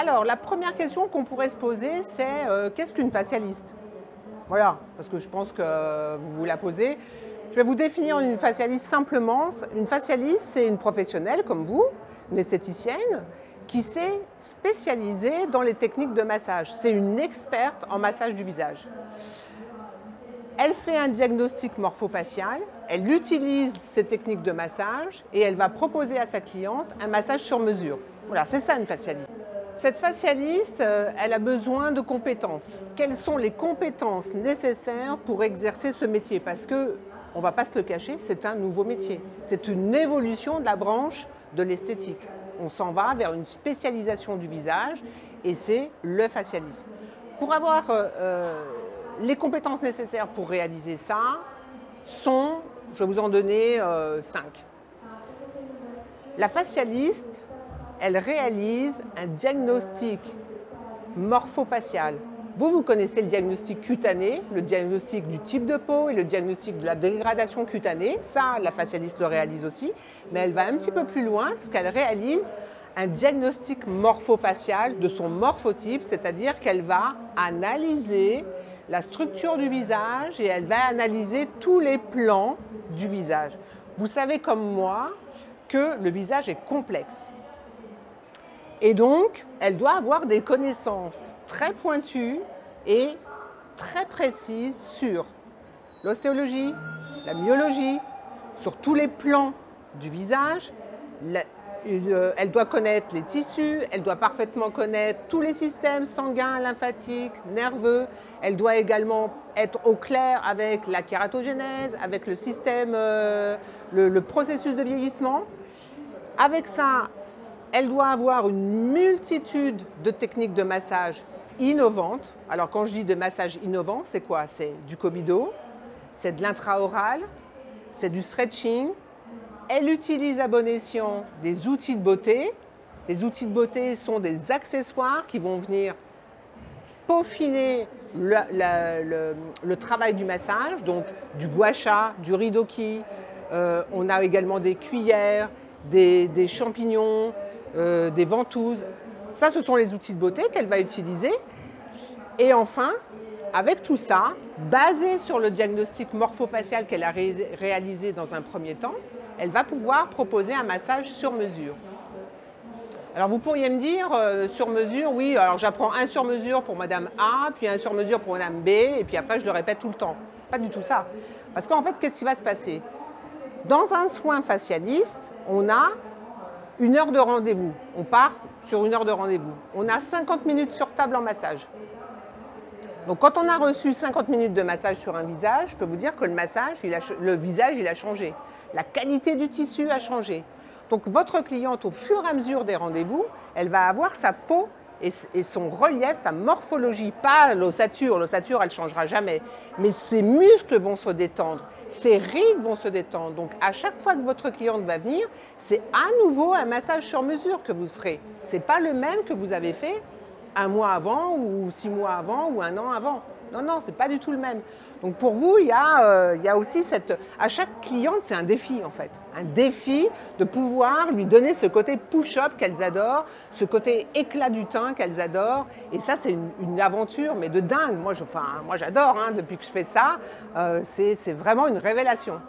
Alors, la première question qu'on pourrait se poser, c'est qu'est-ce qu'une facialiste? Voilà, parce que je pense que vous vous la posez. Je vais vous définir une facialiste simplement. Une facialiste, c'est une professionnelle comme vous, une esthéticienne, qui s'est spécialisée dans les techniques de massage. C'est une experte en massage du visage. Elle fait un diagnostic morphofacial, elle utilise ces techniques de massage et elle va proposer à sa cliente un massage sur mesure. Voilà, c'est ça une facialiste. Cette facialiste, elle a besoin de compétences. Quelles sont les compétences nécessaires pour exercer ce métier? Parce que, on ne va pas se le cacher, c'est un nouveau métier. C'est une évolution de la branche de l'esthétique. On s'en va vers une spécialisation du visage et c'est le facialisme. Pour avoir les compétences nécessaires pour réaliser ça sont, je vais vous en donner 5. La facialiste, elle réalise un diagnostic morphofacial. Vous connaissez le diagnostic cutané, le diagnostic du type de peau et le diagnostic de la dégradation cutanée. Ça, la facialiste le réalise aussi, mais elle va un petit peu plus loin parce qu'elle réalise un diagnostic morphofacial de son morphotype, c'est-à-dire qu'elle va analyser la structure du visage et elle va analyser tous les plans du visage. Vous savez comme moi que le visage est complexe. Et donc, elle doit avoir des connaissances très pointues et très précises sur l'ostéologie, la myologie, sur tous les plans du visage. Elle doit connaître les tissus, elle doit parfaitement connaître tous les systèmes sanguins, lymphatiques, nerveux. Elle doit également être au clair avec la kératogénèse, avec le système, le processus de vieillissement. Avec ça, elle doit avoir une multitude de techniques de massage innovantes. Alors quand je dis de massage innovant, c'est quoi? C'est du Kobido, c'est de l'intraoral, c'est du stretching. Elle utilise à bon escient des outils de beauté. Les outils de beauté sont des accessoires qui vont venir peaufiner le travail du massage, donc du gua sha, du ridoki. On a également des cuillères, des champignons, des ventouses. Ça, ce sont les outils de beauté qu'elle va utiliser. Et enfin, avec tout ça, basé sur le diagnostic morphofacial qu'elle a réalisé dans un premier temps, elle va pouvoir proposer un massage sur mesure. Alors vous pourriez me dire, sur mesure, oui, alors j'apprends un sur mesure pour Madame A, puis un sur mesure pour Madame B, et puis après je le répète tout le temps. C'est pas du tout ça. Parce qu'en fait, qu'est-ce qui va se passer? Dans un soin facialiste, on a 1 heure de rendez-vous. On part sur 1 heure de rendez-vous. On a 50 minutes sur table en massage. Donc quand on a reçu 50 minutes de massage sur un visage, je peux vous dire que le visage, il a changé. La qualité du tissu a changé. Donc votre cliente, au fur et à mesure des rendez-vous, elle va avoir sa peau et son relief, sa morphologie, pas l'ossature. L'ossature, elle ne changera jamais. Mais ses muscles vont se détendre, ses rides vont se détendre. Donc à chaque fois que votre cliente va venir, c'est à nouveau un massage sur mesure que vous ferez. Ce n'est pas le même que vous avez fait 1 mois avant ou 6 mois avant ou 1 an avant. Non, non, ce n'est pas du tout le même. Donc pour vous, il y a aussi à chaque cliente, c'est un défi en fait. Un défi de pouvoir lui donner ce côté push-up qu'elles adorent, ce côté éclat du teint qu'elles adorent. Et ça, c'est une aventure, mais de dingue. Moi, j'adore, hein, depuis que je fais ça. C'est vraiment une révélation.